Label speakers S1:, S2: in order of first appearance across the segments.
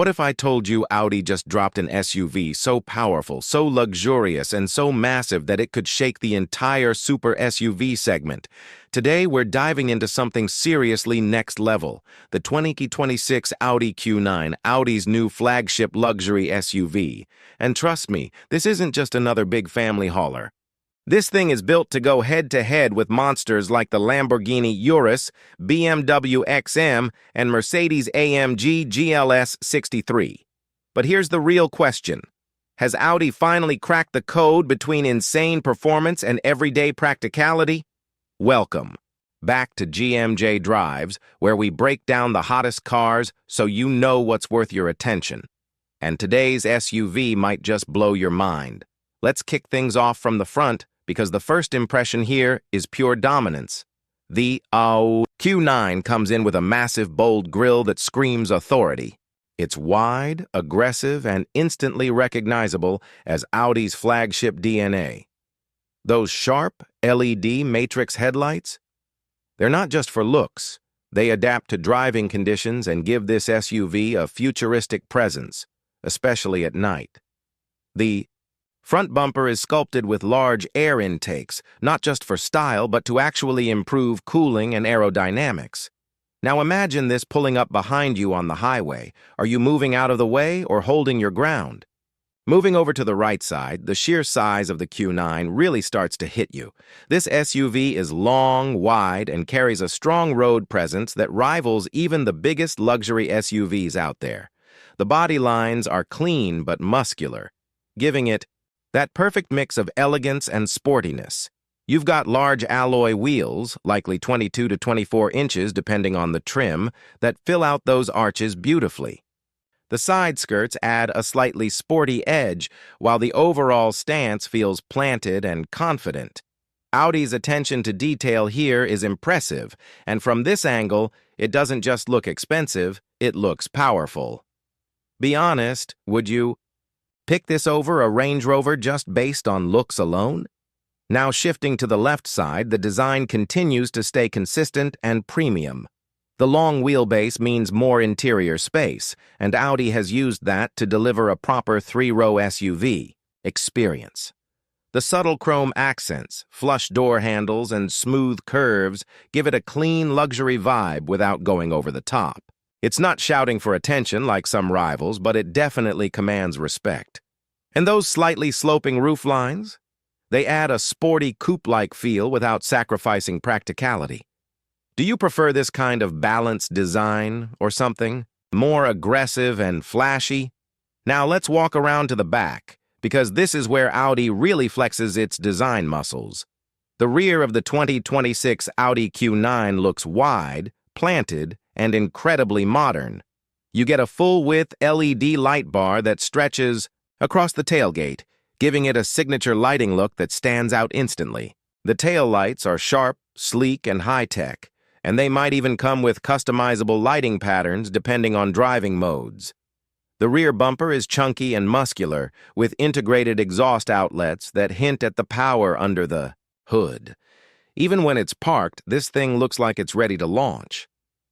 S1: What if I told you Audi just dropped an SUV so powerful, so luxurious, and so massive that it could shake the entire super SUV segment? Today, we're diving into something seriously next level, the 2026 Audi Q9, Audi's new flagship luxury SUV. And trust me, this isn't just another big family hauler. This thing is built to go head-to-head with monsters like the Lamborghini Urus, BMW X7, and Mercedes-AMG GLS 63. But here's the real question. Has Audi finally cracked the code between insane performance and everyday practicality? Welcome back to GMJ Drives, where we break down the hottest cars so you know what's worth your attention. And today's SUV might just blow your mind. Let's kick things off from the front, because the first impression here is pure dominance. The Audi Q9 comes in with a massive, bold grille that screams authority. It's wide, aggressive, and instantly recognizable as Audi's flagship DNA. Those sharp, LED matrix headlights? They're not just for looks. They adapt to driving conditions and give this SUV a futuristic presence, especially at night. The front bumper is sculpted with large air intakes, not just for style, but to actually improve cooling and aerodynamics. Now imagine this pulling up behind you on the highway. Are you moving out of the way or holding your ground? Moving over to the right side, the sheer size of the Q9 really starts to hit you. This SUV is long, wide, and carries a strong road presence that rivals even the biggest luxury SUVs out there. The body lines are clean but muscular, giving it that perfect mix of elegance and sportiness. You've got large alloy wheels, likely 22 to 24 inches depending on the trim, that fill out those arches beautifully. The side skirts add a slightly sporty edge, while the overall stance feels planted and confident. Audi's attention to detail here is impressive, and from this angle, it doesn't just look expensive, it looks powerful. Be honest, would you pick this over a Range Rover just based on looks alone? Now shifting to the left side, the design continues to stay consistent and premium. The long wheelbase means more interior space, and Audi has used that to deliver a proper three-row SUV experience. The subtle chrome accents, flush door handles, and smooth curves give it a clean luxury vibe without going over the top. It's not shouting for attention like some rivals, but it definitely commands respect. And those slightly sloping roof lines? They add a sporty coupe-like feel without sacrificing practicality. Do you prefer this kind of balanced design or something more aggressive and flashy? Now let's walk around to the back, because this is where Audi really flexes its design muscles. The rear of the 2026 Audi Q9 looks wide, planted, and incredibly modern. You get a full-width LED light bar that stretches across the tailgate, giving it a signature lighting look that stands out instantly. The tail lights are sharp, sleek, and high-tech, and they might even come with customizable lighting patterns depending on driving modes. The rear bumper is chunky and muscular, with integrated exhaust outlets that hint at the power under the hood. Even when it's parked, this thing looks like it's ready to launch.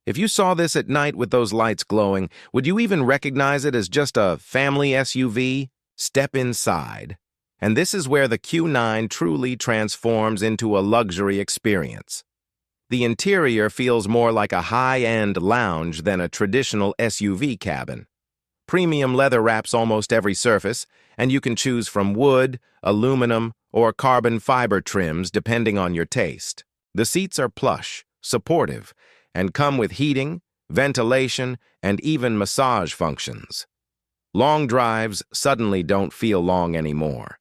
S1: If you saw this at night with those lights glowing, would you even recognize it as just a family SUV? Step inside. And this is where the Q9 truly transforms into a luxury experience. The interior feels more like a high-end lounge than a traditional SUV cabin. Premium leather wraps almost every surface, and you can choose from wood, aluminum, or carbon fiber trims depending on your taste. The seats are plush, supportive, and come with heating, ventilation, and even massage functions. Long drives suddenly don't feel long anymore.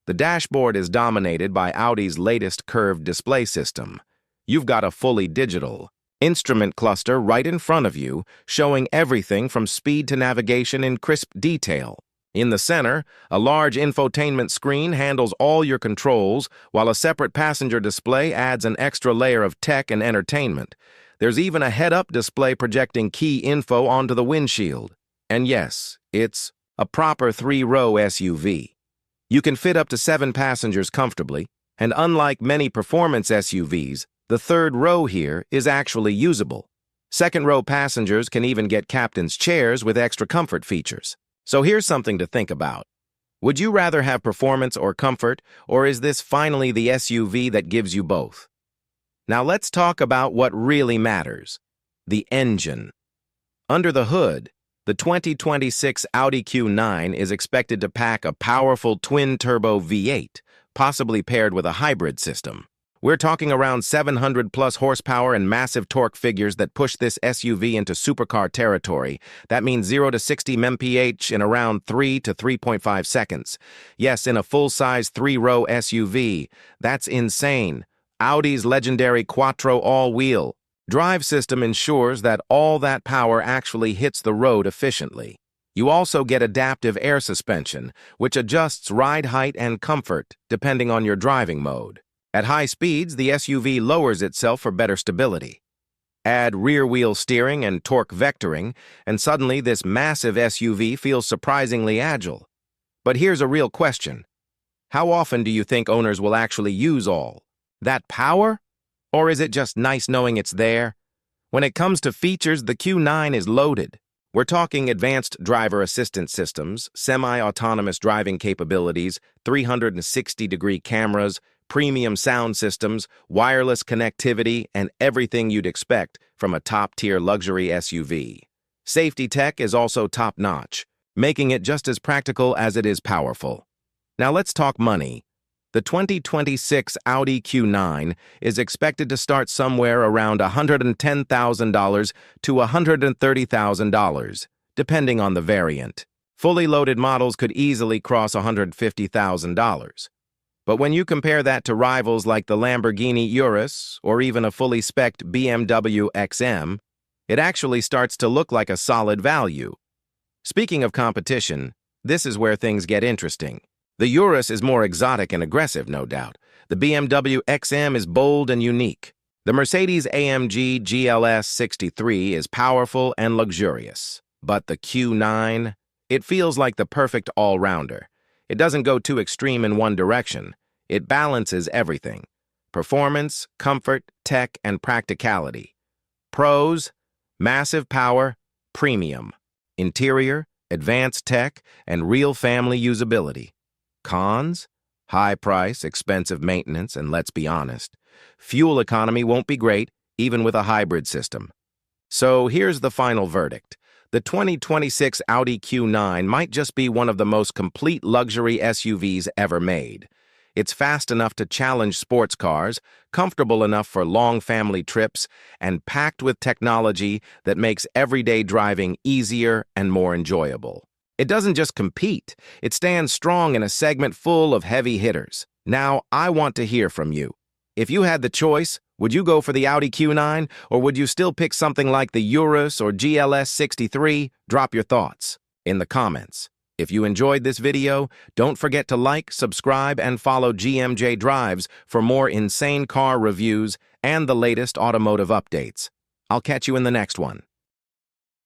S1: The dashboard is dominated by Audi's latest curved display system. You've got a fully digital instrument cluster right in front of you, showing everything from speed to navigation in crisp detail. In the center, a large infotainment screen handles all your controls, while a separate passenger display adds an extra layer of tech and entertainment. There's even a head-up display projecting key info onto the windshield. And yes, it's a proper three-row SUV. You can fit up to 7 passengers comfortably, and unlike many performance SUVs, the third row here is actually usable. Second-row passengers can even get captain's chairs with extra comfort features. So here's something to think about. Would you rather have performance or comfort, or is this finally the SUV that gives you both? Now let's talk about what really matters: the engine. Under the hood, the 2026 Audi Q9 is expected to pack a powerful twin-turbo V8, possibly paired with a hybrid system. We're talking around 700-plus horsepower and massive torque figures that push this SUV into supercar territory. That means 0 to 60 mph in around 3 to 3.5 seconds. Yes, in a full-size 3-row SUV. That's insane. Audi's legendary Quattro all-wheel drive system ensures that all that power actually hits the road efficiently. You also get adaptive air suspension, which adjusts ride height and comfort depending on your driving mode. At high speeds, the SUV lowers itself for better stability. Add rear-wheel steering and torque vectoring, and suddenly this massive SUV feels surprisingly agile. But here's a real question. How often do you think owners will actually use all that power? Or is it just nice knowing it's there? When it comes to features, the Q9 is loaded. We're talking advanced driver assistance systems, semi-autonomous driving capabilities, 360-degree cameras, premium sound systems, wireless connectivity, and everything you'd expect from a top-tier luxury SUV. Safety tech is also top-notch, making it just as practical as it is powerful. Now let's talk money. The 2026 Audi Q9 is expected to start somewhere around $110,000 to $130,000, depending on the variant. Fully loaded models could easily cross $150,000. But when you compare that to rivals like the Lamborghini Urus or even a fully spec'd BMW X7, it actually starts to look like a solid value. Speaking of competition, this is where things get interesting. The Urus is more exotic and aggressive, no doubt. The BMW X7 is bold and unique. The Mercedes-AMG GLS 63 is powerful and luxurious. But the Q9, it feels like the perfect all-rounder. It doesn't go too extreme in one direction. It balances everything: performance, comfort, tech, and practicality. Pros: massive power, premium. Interior, advanced tech, and real family usability. Cons: high price, expensive maintenance, and let's be honest, fuel economy won't be great, even with a hybrid system. So here's the final verdict. The 2026 Audi Q9 might just be one of the most complete luxury SUVs ever made. It's fast enough to challenge sports cars, comfortable enough for long family trips, and packed with technology that makes everyday driving easier and more enjoyable. It doesn't just compete, it stands strong in a segment full of heavy hitters. Now, I want to hear from you. If you had the choice, would you go for the Audi Q9, or would you still pick something like the Urus or GLS 63? Drop your thoughts in the comments. If you enjoyed this video, don't forget to like, subscribe, and follow GMJ Drives for more insane car reviews and the latest automotive updates. I'll catch you in the next one.